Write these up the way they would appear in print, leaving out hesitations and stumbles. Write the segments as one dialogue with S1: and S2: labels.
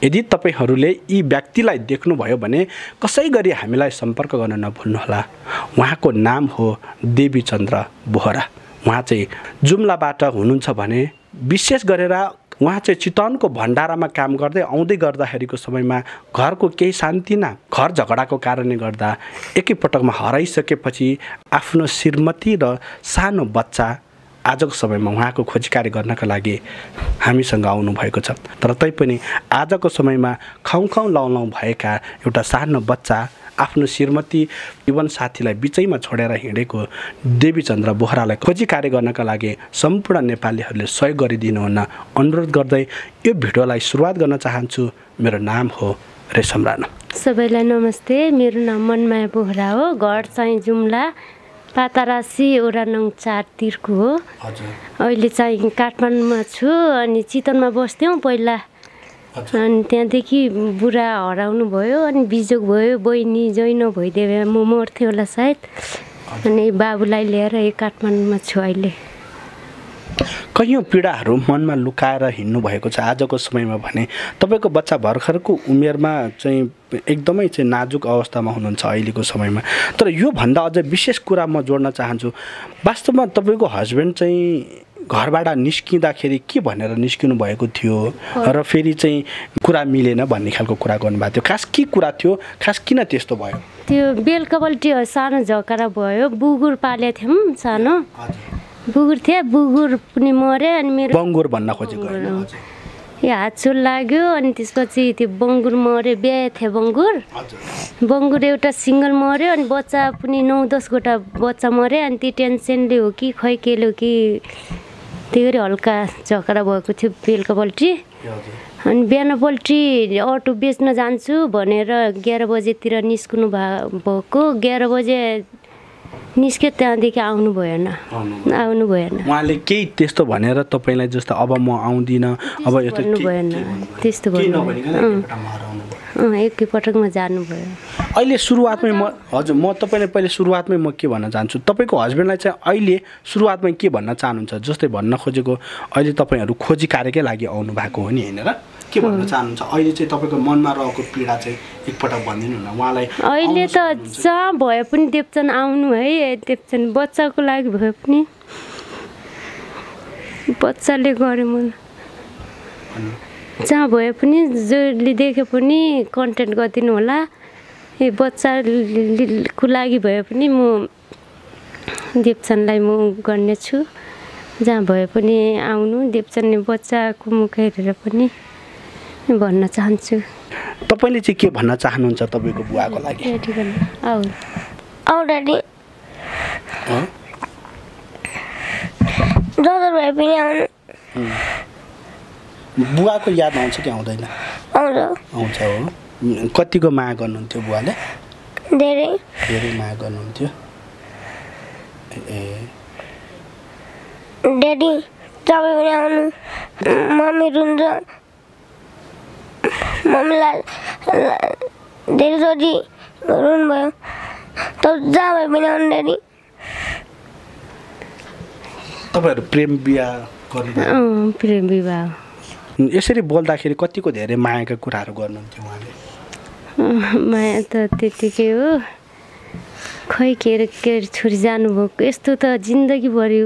S1: यदि तपाईहरूले यी व्यक्तिलाई देख्नुभयो भने कसै गरी हामीलाई सम्पर्क गर्न नभुल्नुहोला। उहाँको नाम हो देवीचन्द्र बोहरा। उहाँ चाहिँ जुम्लाबाट हुनुहुन्छ भने विशेष गरेर उहाँ चाहिँ चितवनको भण्डारामा काम गर्दै आउँदै गर्दाखेरिको समयमा घरको केही सान्तिना घर झगडाको कारणले गर्दा एकैपटकमा हराइसकेपछि आफ्नो श्रीमती र सानो बच्चा आजको समयमा उहाँको खोजी कार्य गर्नका लागि हामीसँग आउनुभएको छ। तर तैपनि आजको समयमा खाउँ खाउँ लाउँ लाउँ भएका एउटा सानो बच्चा आफ्नो श्रीमती जीवनसाथीलाई बिचैमा छोडेर हिँडेको देवीचन्द्र बोहरालाई खोजी कार्य गर्नका लागि सम्पूर्ण नेपालीहरूले सहयोग गरिदिनुहुन अनुरोध गर्दै यो भिडियोलाई सुरुवात गर्न चाहन्छु। मेरो नाम हो रेशम राणा।
S2: सबैलाई नमस्ते। मेरो नाम मनमाया बोहरा हो। घर चाहिँ जुम्ला पातारासी वडा नङ 4 तिरको हो। अहिले चाहिँ काठमाडौँमा छु अनि चितवनमा बस्थ्यौँ पहिला। अनि त्यहाँदेखि बुढा हराउनु भयो अनि बिजोग भयो। बहिनी जैन भइदिए म मर्थेँ होला सायद। अनि बाबुलाई लिएर काठमाडौँमा छु अहिले।
S1: कैयौँ पीडाहरू मनमा लुकाएर हिँड्नु भएको छ आजको समयमा भने तपाईँको बच्चा भर्खरको उमेरमा चाहिँ एकदमै चाहिँ नाजुक अवस्थामा हुनुहुन्छ अहिलेको समयमा। तर योभन्दा अझ विशेष कुरा म जोड्न चाहन्छु। वास्तवमा तपाईँको हस्बेन्ड चाहिँ घरबाट निस्किँदाखेरि के भनेर निस्किनु भएको थियो र फेरि चाहिँ कुरा मिलेन भन्ने खालको कुरा गर्नुभएको थियो। खास के कुरा थियो? खास किन त्यस्तो भयो?
S2: त्यो बेलुकापल्टि सानो झगडा भयो। बुगुर पालेको थियौँ सानो बुगुर थियो। बुगुर पनि मऱ्यो अनि मेरो
S1: बङ्गुर भन्न खोजेको
S2: यो हातसुल लाग्यो अनि त्यसपछि त्यो बङ्गुर मऱ्यो। बिहे थियो बङ्गुर। बङ्गुर एउटा सिङ्गल मऱ्यो अनि बच्चा पनि 9-10 वटा बच्चा मऱ्यो। अनि त्यो टेन्सनले हो कि खै केले हो कि त्यही गरी हल्का झगडा भएको थियो बेलुकापल्टि। अनि बिहानपल्टि अटो बेच्न जान्छु भनेर 11 बजेतिर निस्कनु भएको। 11 बजे निस्क्यो त्यहाँदेखि आउनु भएन।
S1: उहाँले केही त्यस्तो भनेर तपाईँलाई जस्तो अब म आउँदिनँ अब यस्तो
S2: भएन। त्यस्तो एकैपटकमा जानुभयो।
S1: अहिले सुरुवातमै हजुर म तपाईँले पहिले सुरुवातमै म के भन्न चाहन्छु, तपाईँको हस्बेन्डलाई चाहिँ अहिले सुरुवातमै के भन्न चाहनुहुन्छ? जस्तै भन्न खोजेको अहिले तपाईँहरू खोजी कार्यकै लागि आउनु भएको हो नि, होइन र? के भन्न चाहनुहुन्छ अहिले चाहिँ तपाईँको मनमा रहेको पीडा चाहिँ एकपटक भनिदिनु न उहाँलाई।
S2: अहिले त जहाँ भए पनि देवचन आउनु है। देवचन बच्चाको लागि भए पनि बच्चाले गरे मलाई। जहाँ भए पनि जसले देखे पनि कन्टेन्ट गरिदिनु होला। ए बच्चाको लागि भए पनि म देवचनलाई म गर्नेछु। जहाँ भए पनि आउनु देवचनले बच्चाको मुख हेरेर पनि भन्न चाहन्छु।
S1: तपाईँले चाहिँ के भन्न चाहनुहुन्छ तपाईँको बुवाको लागि?
S3: आउ ड्याडी डक्टर भए पनि आउनु।
S1: बुवाको याद आउँछ कि आउँदैन? आउँछ हो। कतिको माया गर्नुहुन्थ्यो बुवाले?
S3: धेरै
S1: माया गर्नुहुन्थ्यो।
S3: ड्याडी तपाईँ पनि आउनु। मम्मी रुन्छ। मम्मीलाई धेरैचोटि रुनुभयो। तर जहाँ भए पनि आउनु ड्याडी।
S1: तपाईँहरू प्रेम विवाह गर्नु?
S2: प्रेम विवाह।
S1: यसरी बोल्दाखेरि कतिको धेरै मायाका कुराहरू गर्नुहुन्थ्यो उहाँले?
S2: माया त त्यतिकै हो। खै के छोरी जानुभएको यस्तो त जिन्दगीभरि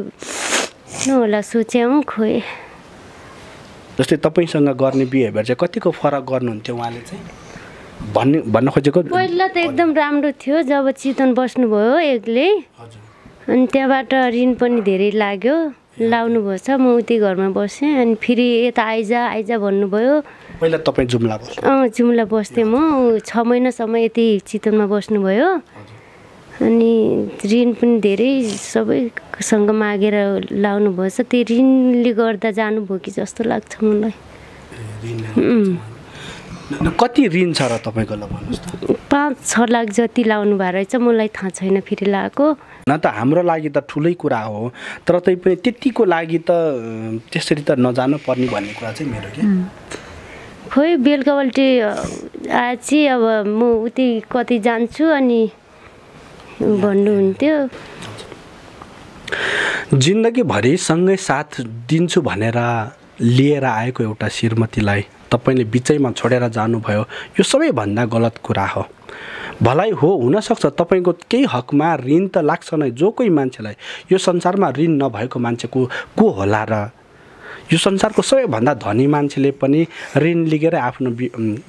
S2: नहोला सोच्याउँ खोइ।
S1: जस्तै तपाईँसँग गर्ने बिहेभियर चाहिँ कतिको फरक गर्नुहुन्थ्यो उहाँले चाहिँ भन्न खोजेको?
S2: पहिला त एकदम राम्रो थियो जब चितवन बस्नुभयो एक्लै। अनि त्यहाँबाट ऋण पनि धेरै लाग्यो। लाउनु भएछ। म उति घरमा बसेँ अनि फेरि यता आइजा भन्नुभयो।
S1: पहिला तपाईँ जुम्ला बस्नु?
S2: जुम्ला बस्थेँ म। 6 महिनासम्म यति चितवनमा बस्नुभयो। अनि ऋण पनि धेरै सबैसँग मागेर लाउनु भएछ। त्यो ऋणले गर्दा जानुभयो कि जस्तो लाग्छ मलाई।
S1: कति ऋण छ र तपाईँको? ल भन्नुहोस् त।
S2: 5-6 लाख जति लाउनु भएको रहेछ। मलाई थाहा छैन फेरि लगाएको।
S1: न त हाम्रो लागि त ठुलै कुरा हो तर तैपनि त्यतिको लागि त त्यसरी त नजानु पर्ने भन्ने कुरा चाहिँ मेरो के।
S2: खोइ बेलुकापल्टि आएपछि अब म उति कति जान्छु अनि भन्नुहुन्थ्यो।
S1: जिन्दगीभरि सँगै साथ दिन्छु भनेर लिएर आएको एउटा श्रीमतीलाई तपाईँले बिचैमा छोडेर जानुभयो यो सबैभन्दा गलत कुरा हो। भलाइ हो हुनसक्छ तपाईँको केही हकमा ऋण त लाग्छ नै। जो कोही मान्छेलाई यो संसारमा ऋण नभएको मान्छे को होला र? यो संसारको सबैभन्दा धनी मान्छेले पनि ऋण लिएर आफ्नो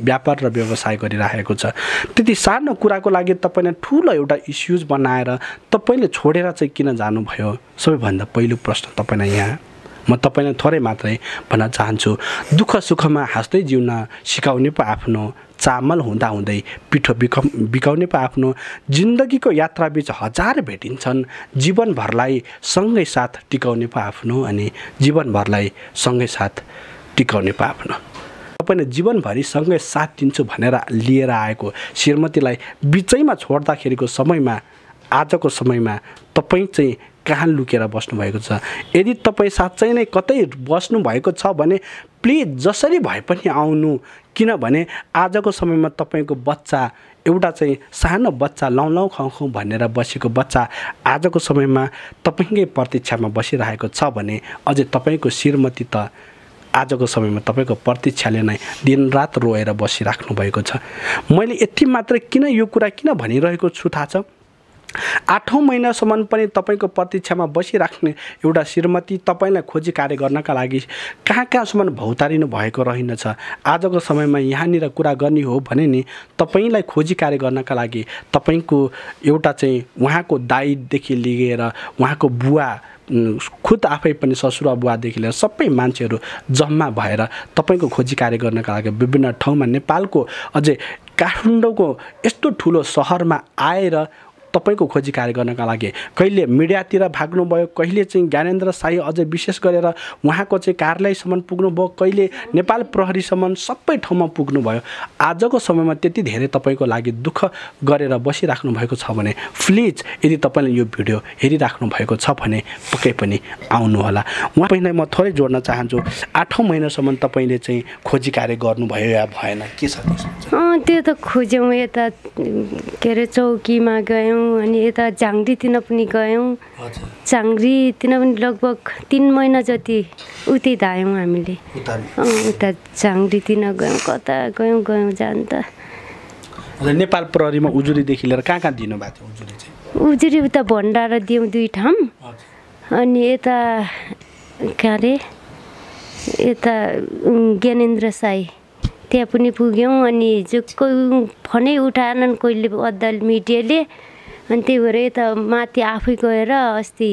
S1: व्यापार र व्यवसाय गरिरहेको छ। त्यति सानो कुराको लागि तपाईँले ठुलो एउटा इस्युज बनाएर तपाईँले छोडेर चाहिँ किन जानुभयो? सबैभन्दा पहिलो प्रश्न तपाईँलाई यहाँ म तपाईँलाई थोरै मात्रै भन्न चाहन्छु। दुःख सुखमा हाँस्दै जिउन सिकाउने पो आफ्नो, चामल हुँदाहुँदै पिठो बिकाउने पो आफ्नो। जिन्दगीको यात्राबीच हजार भेटिन्छन्, जीवनभरलाई सँगै साथ टिकाउने पो आफ्नो, अनि जीवनभरलाई सँगै साथ टिकाउने पो आफ्नो। तपाईँले जीवनभरि सँगै साथ दिन्छु भनेर लिएर आएको श्रीमतीलाई बिचैमा छोड्दाखेरिको समयमा, आजको समयमा तपाईँ चाहिँ कहाँ लुकेर बस्नुभएको छ? यदि तपाईँ साँच्चै नै कतै बस्नुभएको छ भने प्लिज जसरी भए पनि आउनु। किनभने आजको समयमा तपाईँको बच्चा, एउटा चाहिँ सानो बच्चा लौ खाउँ खाउँ भनेर बसेको बच्चा आजको समयमा तपाईँकै प्रतीक्षामा बसिरहेको छ भने अझै तपाईँको श्रीमती त आजको समयमा तपाईँको प्रतीक्षाले नै दिनरात रोएर बसिराख्नु भएको छ। मैले यति मात्र किन यो कुरा किन भनिरहेको छु थाहा छ? 8औं महिनासम्म पनि तपाईँको प्रतीक्षामा बसिराख्ने एउटा श्रीमती तपाईँलाई खोजी कार्य गर्नका लागि कहाँसम्म भौतारिनु भएको रहेनछ। आजको समयमा यहाँनिर कुरा गर्ने हो भने नि तपाईँलाई खोजी कार्य गर्नका लागि तपाईँको एउटा चाहिँ उहाँको दाइदेखि लिएर उहाँको बुवा, खुद आफै पनि ससुरा बुवादेखि लिएर सबै मान्छेहरू जम्मा भएर तपाईँको खोजी कार्य गर्नका लागि विभिन्न ठाउँमा, नेपालको अझै काठमाडौँको यस्तो ठुलो सहरमा आएर तपाईँको खोजी कार्य गर्नका लागि कहिले मिडियातिर भाग्नुभयो, कहिले चाहिँ ज्ञानेन्द्र साई अझै विशेष गरेर उहाँको चाहिँ कार्यालयसम्म पुग्नुभयो, कहिले नेपाल प्रहरीसम्म सबै ठाउँमा पुग्नुभयो। आजको समयमा त्यति धेरै तपाईँको लागि दुःख गरेर बसिराख्नु भएको छ भने प्लिज यदि तपाईँले यो भिडियो हेरिराख्नु भएको छ भने पक्कै पनि आउनुहोला। उहाँलाई म थोरै जोड्न चाहन्छु, 8औं महिनासम्म तपाईँले चाहिँ खोजी कार्य गर्नुभयो या भएन, के छ त्यसमा?
S2: त्यो त खोज्यौँ, यता के अरे चौकीमा गयौँ, अनि यता झाङ्ग्रीतिर पनि गयौँ। झाङ्ग्रीतिर पनि लगभग 3 महिना जति उतै धायौँ हामीले। उता झाङ्ग्रीतिर गयौँ, कता गयौँ जान त।
S1: नेपाल प्रहरीमा उजुरीदेखि लिएर कहाँ दिनुभएको थियो?
S2: उजुरी उता भण्डारा दियौँ 2 ठाउँ, अनि यता के अरे यता ज्ञानेन्द्र साई त्यहाँ पनि पुग्यौँ। अनि जो कोही फोनै उठाएनन् कोहीले, अद्दल मिडियाले, अनि त्यही भएर यता माथि आफै गएर अस्ति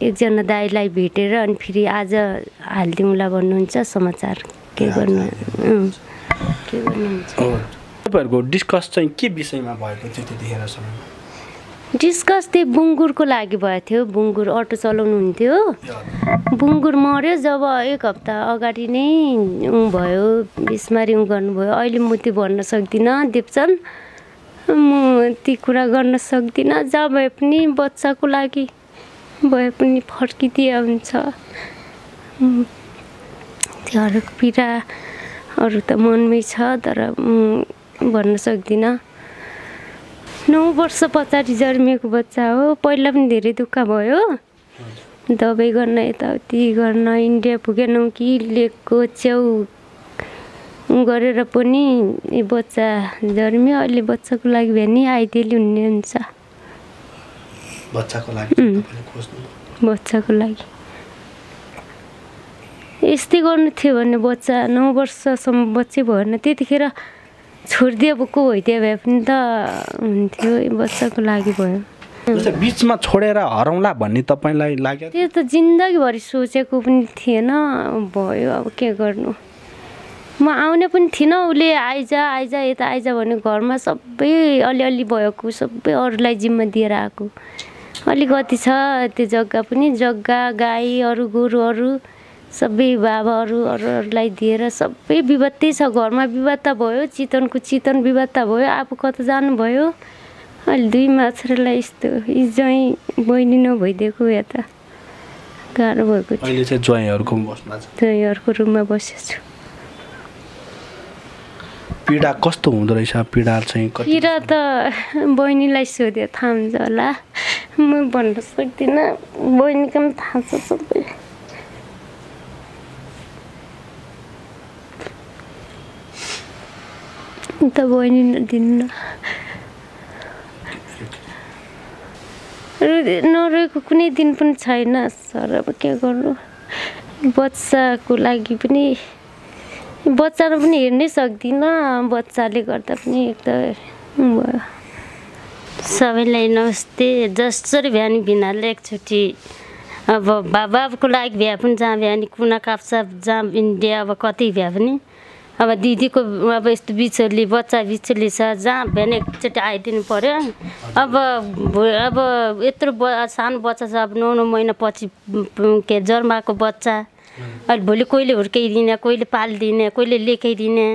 S2: एकजना दाइलाई भेटेर अनि फेरि आज हालिदिउँला भन्नुहुन्छ समाचार। के गर्नुहुन्छ?
S1: तपाईँहरूको डिस्कस चाहिँ के विषयमा भएको थियो त्यतिखेरसम्म?
S2: डिस्कस त्यही बुङ्गुरको लागि भएको थियो। बुङ्गुर अटो चलाउनुहुन्थ्यो, बुङ्गुर मऱ्यो जब 1 हप्ता अगाडि नै भयो, बिस्मारी गर्नुभयो। अहिले म त्यो भन्न सक्दिनँ दिपचन, म ती कुरा गर्न सक्दिनँ। जहाँ भए पनि बच्चाको लागि भए पनि फर्किदिए हुन्छ। त्यो अरू पीडा अरू त मनमै छ, तर भन्न सक्दिनँ। 9 वर्ष पछाडि जन्मिएको बच्चा हो। पहिला पनि धेरै दुःख भयो, दबाई गर्न यताउति गर्न इन्डिया पुगेनौँ कि लेकको च्याउ गरेर पनि बच्चा जन्मियो। अहिले बच्चाको लागि भने आइडियली हुने हुन्छ।
S1: बच्चाको लागि
S2: बच्चाको लागि यस्तै गर्नु थियो भने बच्चा 9 वर्षसम्म बच्चै भएन, त्यतिखेर छोडिदिए को भइदिए भए पनि त हुन्थ्यो। बच्चाको लागि भयो।
S1: बिचमा छोडेर हराउँला भन्ने तपाईँलाई लाग्यो?
S2: त्यो त जिन्दगीभरि सोचेको पनि थिएन, भयो। अब के गर्नु, म आउने पनि थिइनँ। उसले आइज यता आइज भने घरमा सबै अलिअलि भएको सबै अरूलाई जिम्मा दिएर आएको। अलिकति छ त्यो जग्गा पनि, जग्गा गाई अरू गोरुहरू सबै बाबाहरूलाई दिएर सबै विवादै छ। घरमा विवाद भयो, चितनको चितन विवाद भयो, आफू कता जानुभयो। अहिले 2 माछालाई यस्तो इजै बहिनी नभइदिएको यता गाह्रो भएको छ।
S1: अहिले चाहिँ
S2: ज्वाइँहरूको रुममा बसेको छु।
S1: पीडा कस्तो हुँदो रहेछ? पीडा
S2: त बहिनीलाई सोधे थाहा हुन्छ होला, म भन्न सक्दिनँ। बहिनीको पनि थाहा छ सबै। त बहिनी दिन्न नरहेको कुनै दिन पनि छैन सर अब के गर्नु बच्चाको लागि पनि बच्चालाई पनि हेर्नै सक्दिनँ बच्चाले गर्दा पनि एकदमै भयो सबैलाई नमस्ते जसरी बिहानी बिनाले एकचोटि अब बाबाको लागि भ्या पनि जहाँ बिहानी कुना काप्चा जहाँ इन्डिया अब कतै भ्या पनि अब दिदीको अब यस्तो बिचोली बच्चा बिचोली छ जहाँ बिहान एकचोटि आइदिनु पर्यो अब यत्रो सानो बच्चा छ अब 9 महिना पछि के जन्माएको बच्चा अहिले भोलि कोहीले हुर्काइदिने कोहीले पालिदिने कोहीले लेखाइदिने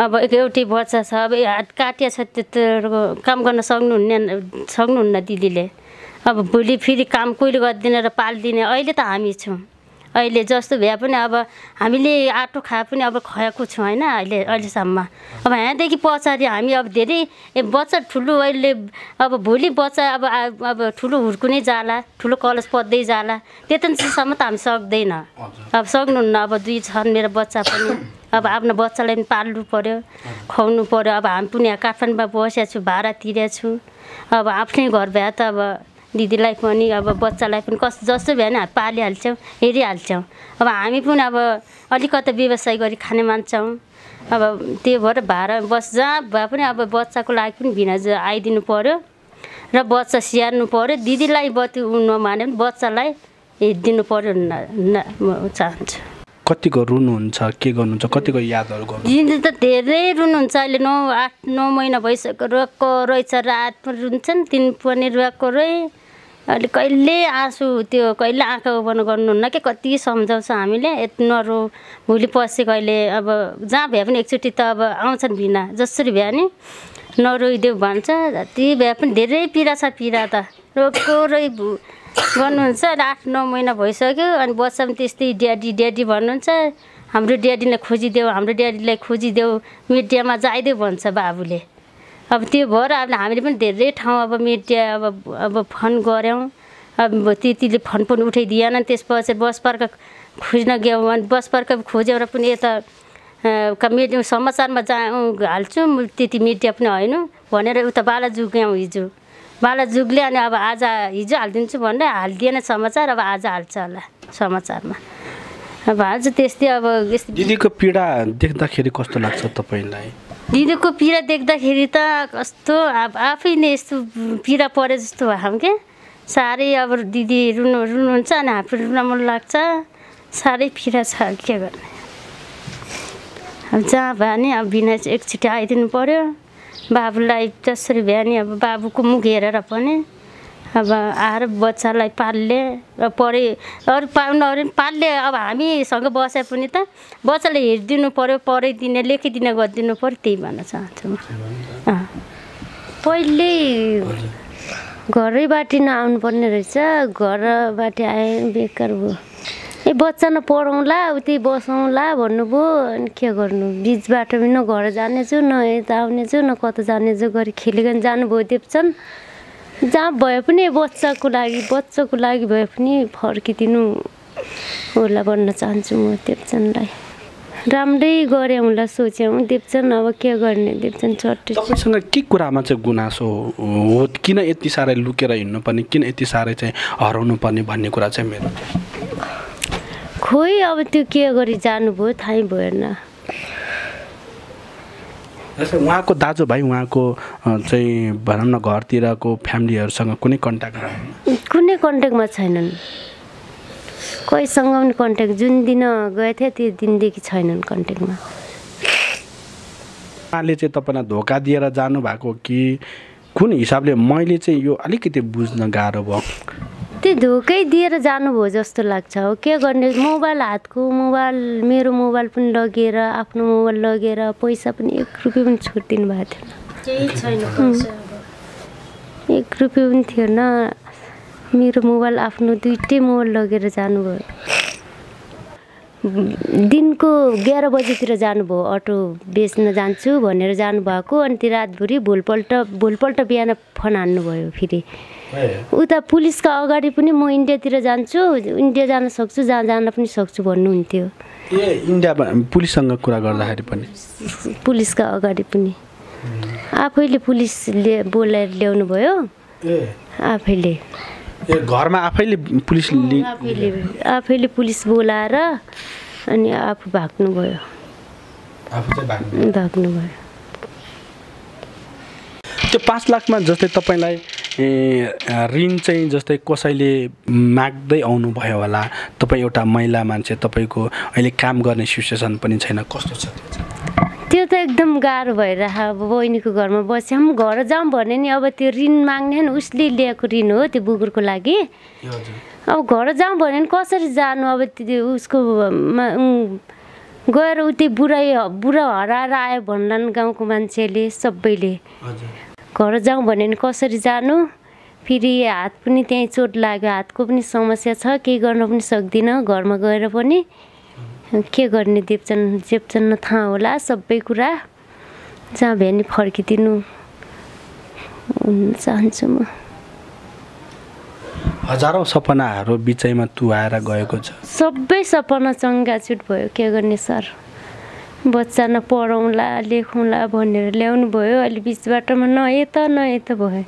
S2: अब एउटै बच्चा छ अब हात काटिया छ त्यत्रो काम गर्न सक्नुहुन्न दिदीले अब भोलि फेरि काम कोहीले गरिदिने र पालिदिने अहिले त हामी छौँ अहिले जस्तो भए पनि अब हामीले आटो खाए पनि अब खुवाएको छौँ होइन अहिलेसम्म अब यहाँदेखि पछाडि हामी अब धेरै बच्चा ठुलो अहिले अब भोलि बच्चा अब ठुलो हुर्कुनै जाला ठुलो कलेज पढ्दै जाला त्यतिसम्म त हामी सक्दैन अब सक्नुहुन्न अब 2 छन् मेरो बच्चा पनि अब आफ्नो बच्चालाई पनि पाल्नु पर्यो खुवाउनु पर्यो अब हामी पनि यहाँ काठमाडौँमा बसेको छु भाडा तिरेको छु अब आफ्नै घर भए त अब दिदीलाई पनि अब बच्चालाई पनि जस्तो भए नि हामी पालिहाल्छौँ हेरिहाल्छौँ अब हामी पनि अब अलिकति व्यवसाय गरी खाने मान्छौँ अब त्यो भएर भाडा बस जहाँ भए पनि अब बच्चाको लागि पनि भिना आइदिनु पर्यो र बच्चा स्याहार्नु पर्यो दिदीलाई बत्ती नमाने पनि बच्चालाई हेरिदिनु पर्यो म चाहन्छु
S1: कतिको रुनुहुन्छ के गर्नुहुन्छ कतिको यादहरू गर्नु
S2: दिदी त धेरै रुनुहुन्छ अहिले 8-9 महिना भइसक्यो रुवाको रहेछ रात पनि रुन्छन् दिन पनि रुवाको रहे अहिले कहिले आँसु त्यो कहिले आँखा ओपन गर्नुहुन्न के कति सम्झाउँछ हामीले नरो भोलि पछि कहिले अब जहाँ भए पनि एकचोटि त अब आउँछन् भिना जसरी भए नि नरोइदेऊ भन्छ जति भए पनि धेरै पीडा छ पीडा त रोगको रोइ गर्नुहुन्छ 8-9 महिना भइसक्यो अनि बच्चा पनि त्यस्तै ड्याडी भन्नुहुन्छ हाम्रो ड्याडीलाई खोजिदेऊ मिडियामा जाइदेऊ भन्छ बाबुले अब त्यो भएर अब हामीले पनि धेरै ठाउँ अब मिडिया अब फोन गऱ्यौँ अब त्यतिले फोन पनि उठाइदिएन त्यसपछि बस पार्क खोज्न गयौँ अनि बस पार्क खोजेर पनि यता मिडिया समाचारमा हाल्छु त्यति मिडिया पनि होइन भनेर उता बालाजुग गयौँ हिजो बालाजुगले अनि अब आज हिजो हालिदिन्छु भनेर हालिदिएन समाचार अब आज हाल्छ होला समाचारमा अब आज त्यस्तै अब
S1: दिदीको पीडा देख्दाखेरि कस्तो लाग्छ तपाईँलाई
S2: दिदीको पीडा देख्दाखेरि त कस्तो अब आफै नै यस्तो पीडा परे जस्तो भयो के साह्रै अब दिदी रुनुहुन्छ अनि हामी रुन मन लाग्छ साह्रै पीडा छ के गर्ने अब जहाँ भए नि अब बिना चाहिँ एकचोटि आइदिनु पर्यो बाबुलाई जसरी भए नि अब बाबुको मुख हेरेर पनि अब आएर बच्चालाई पाल्ले र पढे अरू पाउनु पाल्ले अब हामीसँग बसे पनि त बच्चाले हेरिदिनु पर्यो पढाइदिने लेखिदिने गरिदिनु पर्यो त्यही भन्न चाहन्छु म पहिले घरैबाट नआउनु पर्ने रहेछ घरबाट आए बेकार भयो बच्चा न पढाउँला उतै बसौँला भन्नुभयो अनि के गर्नु बिचबाट पनि न घर जानेछु न यता आउनेछु न कता जानेछु गरी खेलिकन जानुभयो देप्छन् जहाँ भए पनि बच्चाको लागि भए पनि फर्किदिनु होला भन्न चाहन्छु म देप्छनलाई राम्रै गरे होला सोच्यौँ देप्छन् अब के गर्ने देप्छन् छट्टी
S1: तपाईँसँग के कुरामा चाहिँ गुनासो हो किन यति साह्रै लुकेर हिँड्नुपर्ने किन यति साह्रै चाहिँ हराउनु पर्ने भन्ने कुरा चाहिँ मेरो
S2: खोइ अब त्यो के गरी जानुभयो थाहै भएन
S1: जस्तै उहाँको दाजुभाइ उहाँको चाहिँ भनौँ न घरतिरको फ्यामिलीहरूसँग कुनै कन्ट्याक्टमा
S2: छैनन् कोहीसँग पनि कन्ट्याक्ट जुन दिन गएको थिएँ त्यो दिनदेखि छैनन् कन्ट्याक्टमा
S1: उहाँले चाहिँ तपाईँलाई धोका दिएर जानुभएको कि कुन हिसाबले मैले चाहिँ यो अलिकति बुझ्न गाह्रो भयो
S2: त्यो धोकै दिएर जानुभयो जस्तो लाग्छ हो के गर्ने मोबाइल हातको मोबाइल मेरो मोबाइल पनि लगेर आफ्नो मोबाइल लगेर पैसा पनि 1 रुपियाँ पनि छुट्दिनु भएको थिएन केही छैन 1 रुपियाँ पनि थिएन मेरो मोबाइल आफ्नो 2टै मोबाइल लगेर जानुभयो दिनको 11 बजेतिर जानुभयो अटो बेच्न जान्छु भनेर जानुभएको अनि त्यो रातभरि भोलपल्ट बिहान फोन हान्नुभयो फेरि उता पुलिसका अगाडि पनि म इन्डियातिर जान्छु इन्डिया जान सक्छु जहाँ जान पनि सक्छु भन्नुहुन्थ्यो
S1: इन्डिया पुलिससँग कुरा गर्दाखेरि पनि
S2: पुलिसका अगाडि पनि आफैले पुलिसले बोलाएर ल्याउनु भयो आफैले
S1: घरमा आफैले पुलिसले
S2: आफैले पुलिस बोलाएर अनि आफू भाग्नुभयो भाग्नुभयो
S1: त्यो 5 लाखमा जस्तै तपाईँलाई ऋण चाहिँ जस्तै कसैले माग्दै आउनु भयो होला तपाईँ एउटा महिला मान्छे तपाईँको अहिले काम गर्ने सिचुएसन पनि छैन कस्तो छ
S2: त्यो त एकदम गाह्रो भइरह अब बहिनीको घरमा बस्यौँ घर जाऊँ भने नि अब त्यो ऋण माग्ने नि उसले ल्याएको ऋण हो त्यो बुगुरको लागि अब घर जाऊँ भने नि कसरी जानु अब त्यो उसको गएर उति बुढा हराएर आयो भन्लान् गाउँको मान्छेले सबैले घर जाऊँ भने नि कसरी जानु फेरि हात पनि त्यहीँ चोट लाग्यो हातको पनि समस्या छ केही गर्न पनि सक्दिनँ घरमा गएर पनि के गर्ने जेप्चन थाहा होला सबै कुरा जहाँ भए नि फर्किदिनु चाहन्छु म
S1: हजारौँ सपनाहरू बिचैमा तु आएर गएको छ
S2: सबै सपना चङ्गाचुट भयो के गर्ने सर बच्चा न पढाउँला लेखौँला भनेर ल्याउनु भयो अहिले बिच बाटोमा न यता भयो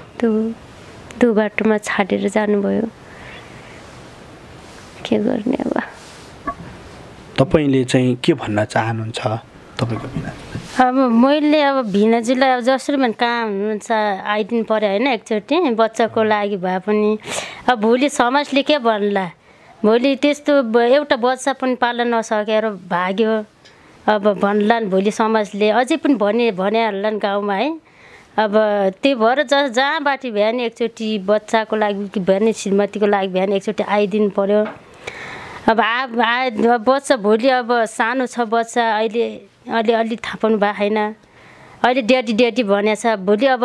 S2: त्यो बाटोमा छाडेर जानुभयो के गर्ने अब
S1: तपाईँले चाहिँ के भन्न चाहनुहुन्छ तपाईँको बिना
S4: अब मैले अब भिनाजुलाई अब जसरी पनि कहाँ हुनुहुन्छ आइदिनु पऱ्यो होइन एकचोटि बच्चाको लागि भए पनि अब भोलि समाजले के भन्ला भोलि त्यस्तो एउटा बच्चा पनि पाल्न नसकेर भाग्यो अब भन्लान् भोलि समाजले अझै पनि भनिहाल्लान् गाउँमा है अब त्यही भएर जहाँबाट भ्यान एकचोटि बच्चाको लागि भ्यान श्रीमतीको लागि भ्यान एकचोटि आइदिनु पऱ्यो अब बच्चा भोलि अब सानो छ बच्चा अलि थाहा पाउनु भएको छैन अहिले ड्याडी भनेको छ भोलि अब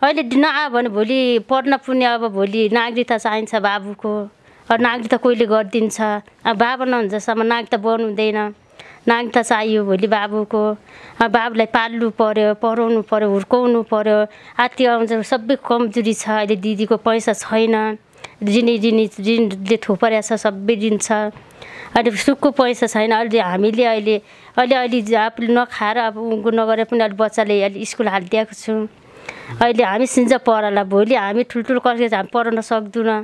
S4: अहिले नआयो भने भोलि पढ्न पुग्ने अब भोलि नागरिकता चाहिन्छ बाबुको अब नागरिकता कोहीले गरिदिन्छ अब बाबा नहुन्जेसम्म नागरिकता बन्नुहुँदैन नागरिकता चाहियो भोलि बाबुको अब बाबुलाई पाल्नु पऱ्यो पढाउनु पऱ्यो हुर्काउनु पऱ्यो आर्थिक आउँछ सबै कमजोरी छ अहिले दिदीको पैसा छैन ऋणले थोपरेको छ सबै ऋण छ अहिले सुखको पैसा छैन अहिले हामीले अहिले आफूले नखाएर अब उँगो नगरे पनि अहिले बच्चाले अहिले स्कुल हालिदिएको छु अहिले हामी सिन्ज पढाला भोलि हामी ठुल्ठुलो कलेज हामी पढाउन सक्दैनौँ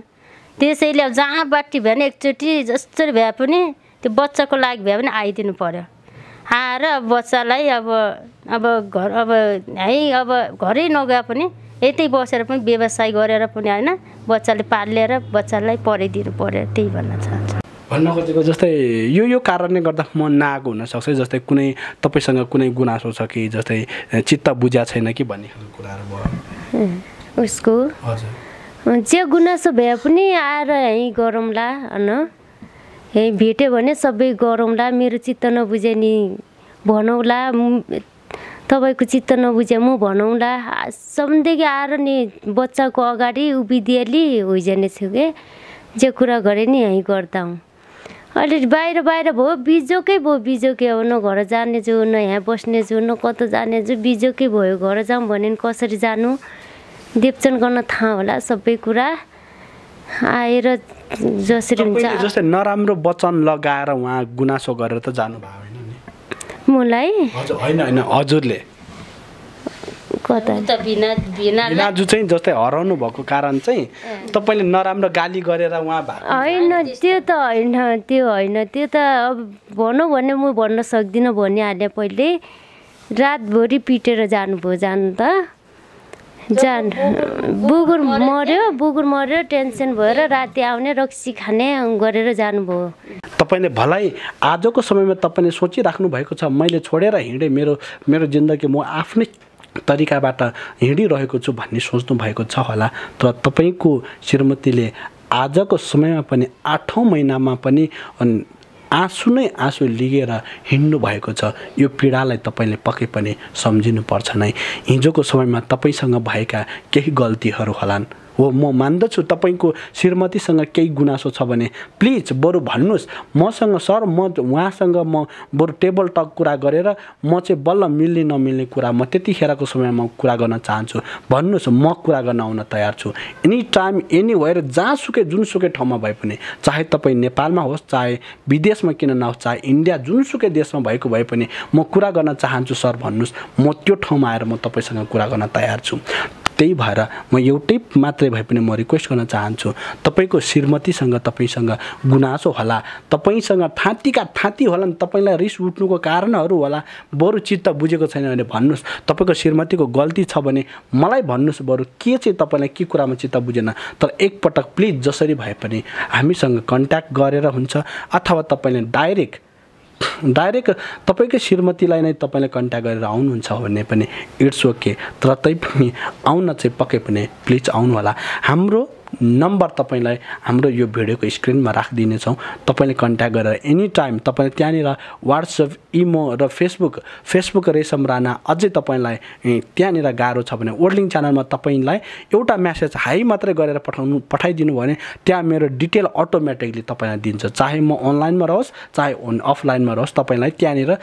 S4: त्यसैले अब जहाँबाट भए पनि एकचोटि जसरी भए पनि त्यो बच्चाको लागि भए पनि आइदिनु पऱ्यो आएर अब बच्चालाई अब घर अब है अब घरै नगए पनि यतै बसेर पनि व्यवसाय गरेर पनि होइन बच्चाले पालेर बच्चालाई पढाइदिनु पऱ्यो त्यही भन्न चाहन्छु
S1: भन्न खोजेको जस्तै यो कारणले गर्दा म नआएको हुनसक्छ जस्तै कुनै तपाईँसँग कुनै गुनासो छ कि जस्तै चित्त बुझ्या छैन कि भन्ने खालको कुराहरू भयो
S2: उसको
S1: हजुर
S2: जे गुनासो भए पनि आएर यहीँ गरौँला होइन यहीँ भेट्यो भने सबै गरौँला मेरो चित्त नबुझे नि भनौँला तपाईँको चित्त नबुझे म भनौँला समदेखि आएर नि बच्चाको अगाडि उभिदिएली होइजाने थियो कि जे कुरा गरे नि यहीँ गर्दा हुँ अहिले बाहिर भयो बिजोकै अब न घर जाने जो न यहाँ बस्ने जो न कता जाने जो बिजोकै भयो घर जाऊँ भने कसरी जानु देवचन गर्न थाहा होला सबै कुरा आएर जसरी हुन्छ
S1: जस्तै नराम्रो वचन लगाएर उहाँ गुनासो गरेर त जानुभयो होइन नि
S2: मलाई
S1: होइन हजुरले
S2: कता
S1: भिनाजु चाहिँ जस्तै हराउनु भएको कारण चाहिँ तपाईँले नराम्रो गाली गरेर उहाँ
S2: होइन त्यो होइन त्यो त अब भनौँ भने म भन्न सक्दिनँ भनिहालेँ पहिले रातभरि पिटेर जानुभयो जानु त बुगुर मर्यो टेन्सन भएर राति आउने रक्सी खाने गरेर जानुभयो
S1: तपाईँले भलाइ आजको समयमा तपाईँले सोचिराख्नु भएको छ मैले छोडेर हिँडेँ मेरो जिन्दगी म आफ्नै तरिकाबाट हिँडिरहेको छु भन्ने सोच्नु भएको छ होला तर तपाईँको श्रीमतीले आजको समयमा पनि 8औं महिनामा पनि आँसु नै आँसु लिएर हिँड्नु भएको छ यो पीडालाई तपाईँले पक्कै पनि सम्झिनुपर्छ नै हिजोको समयमा तपाईँसँग भएका केही गल्तीहरू होलान् हो म मान्दछु तपाईँको श्रीमतीसँग केही गुनासो छ भने प्लिज बरु भन्नुहोस् मसँग सर म उहाँसँग म बरु टेबल टक कुरा गरेर म चाहिँ बल्ल मिल्ने नमिल्ने कुरा म त्यतिखेरको समयमा कुरा गर्न चाहन्छु भन्नुहोस् म कुरा गर्न आउन तयार छु एनी टाइम एनीवेयर जहाँसुकै जुनसुकै ठाउँमा भए पनि चाहे तपाईँ नेपालमा होस् चाहे विदेशमा किन नहोस् चाहे इन्डिया जुनसुकै देशमा भएको भए पनि म कुरा गर्न चाहन्छु सर भन्नुहोस् म त्यो ठाउँमा आएर म तपाईँसँग कुरा गर्न तयार छु त्यही भएर म एउटै मात्रै भए पनि म रिक्वेस्ट गर्न चाहन्छु तपाईँको श्रीमतीसँग तपाईँसँग गुनासो होला तपाईँसँग थाँतीका थाँती होला नि तपाईँलाई रिस उठ्नुको कारणहरू होला बरु चित्त बुझेको छैन भने भन्नुहोस् तपाईँको श्रीमतीको गल्ती छ भने मलाई भन्नुहोस् बरु के चाहिँ तपाईँलाई के कुरामा चित्त बुझेन तर एकपटक प्लिज जसरी भए पनि हामीसँग कन्ट्याक्ट गरेर हुन्छ अथवा तपाईँले डाइरेक्ट तपाईँकै श्रीमतीलाई नै तपाईँले कन्ट्याक्ट गरेर आउनुहुन्छ भने पनि इट्स ओके तर तैपनि आउन चाहिँ पक्कै पनि प्लिज आउनु होला हाम्रो नम्बर तपाईँलाई हाम्रो यो भिडियोको स्क्रिनमा राखिदिनेछौँ तपाईँले कन्ट्याक्ट गरेर एनी टाइम तपाईँले त्यहाँनिर वाट्सएप इमो र फेसबुक रेशम राणा अझै तपाईँलाई त्यहाँनिर गाह्रो छ भने ओर्लिङ च्यानलमा तपाईँलाई एउटा म्यासेज हाई मात्रै गरेर पठाइदिनु भयो भने त्यहाँ मेरो डिटेल अटोमेटिकली तपाईँलाई दिन्छ चाहे म अनलाइनमा रहोस् चाहे अफलाइनमा रहोस् तपाईँलाई त्यहाँनिर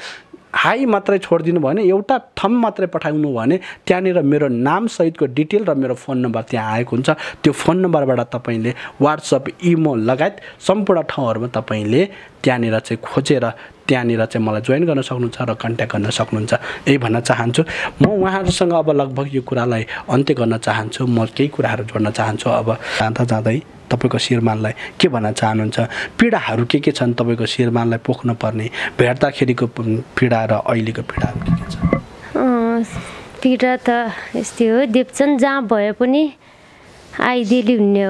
S1: हाई मात्रै छोडिदिनु भयो भने एउटा थम मात्रै पठाउनु भयो भने त्यहाँनिर मेरो नामसहितको डिटेल र मेरो फोन नम्बर त्यहाँ आएको हुन्छ त्यो फोन नम्बरबाट तपाईँले वाट्सएप इमो लगायत सम्पूर्ण ठाउँहरूमा तपाईँले त्यहाँनिर चाहिँ खोजेर त्यहाँनिर चाहिँ मलाई जोइन गर्न सक्नुहुन्छ र कन्ट्याक्ट गर्न सक्नुहुन्छ यही भन्न चाहन्छु म उहाँहरूसँग अब लगभग यो कुरालाई अन्त्य गर्न चाहन्छु म केही कुराहरू जोड्न चाहन्छु अब जाँदै तपाईँको श्रीमानलाई के भन्न चाहनुहुन्छ पीडाहरू के छन् तपाईँको श्रीमानलाई पोख्न पर्ने भेट्दाखेरिको पीडा र अहिलेको पीडाहरू के छ
S2: पीडा त यस्तै हो देवचन जहाँ भए पनि आइदिएली हुने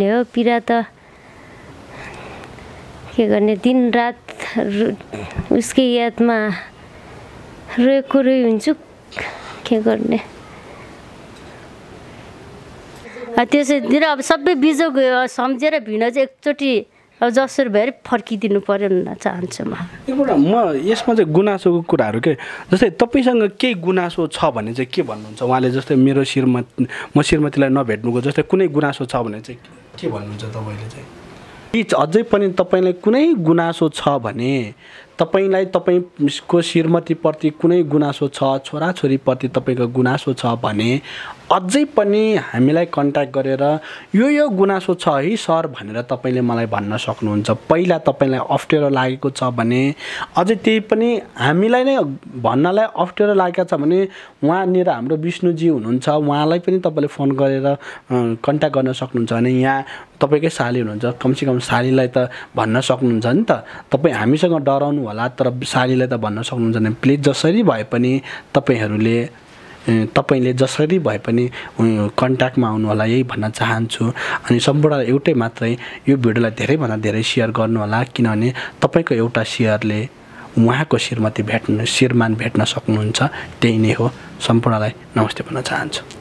S2: हो पीडा त के गर्ने दिनरात उसकै यादमा रोएको हुन्छु के गर्ने त्यसैतिर अब सबै बिजोग सम्झेर भिड चाहिँ एकचोटि अब जसरी भएर फर्किदिनु पर्यो भन्न चाहन्छु म
S1: एकपल्ट म यसमा चाहिँ गुनासोको कुराहरू के जस्तै तपाईँसँग केही गुनासो छ भने चाहिँ के भन्नुहुन्छ उहाँले जस्तै मेरो म श्रीमतीलाई नभेट्नुको जस्तै कुनै गुनासो छ भने चाहिँ के भन्नुहुन्छ तपाईँले चाहिँ अझै पनि तपाईँलाई कुनै गुनासो छ भने तपाईँलाई तपाईँको श्रीमतीप्रति कुनै गुनासो छ छोराछोरीप्रति तपाईँको गुनासो छ भने अझै पनि हामीलाई कन्ट्याक्ट गरेर यो गुनासो छ है सर भनेर तपाईँले मलाई भन्न सक्नुहुन्छ पहिला तपाईँलाई अप्ठ्यारो लागेको छ भने अझै त्यही पनि हामीलाई नै भन्नलाई अप्ठ्यारो लागेको छ भने उहाँनिर हाम्रो विष्णुजी हुनुहुन्छ उहाँलाई पनि तपाईँले फोन गरेर कन्ट्याक्ट गर्न सक्नुहुन्छ भने यहाँ तपाईँकै साली हुनुहुन्छ कमसेकम सालीलाई त भन्न सक्नुहुन्छ नि त तपाईँ हामीसँग डराउनु होला तर सालीलाई त भन्न सक्नुहुन्छ भने प्लिज जसरी भए पनि तपाईँले जसरी भए पनि कन्ट्याक्टमा आउनु होला यही भन्न चाहन्छु अनि सम्पूर्ण एउटै मात्रै यो भिडियोलाई धेरैभन्दा धेरै सेयर गर्नु होला किनभने तपाईँको एउटा सेयरले उहाँको श्रीमान भेट्न सक्नुहुन्छ त्यही नै हो सम्पूर्णलाई नमस्ते भन्न चाहन्छु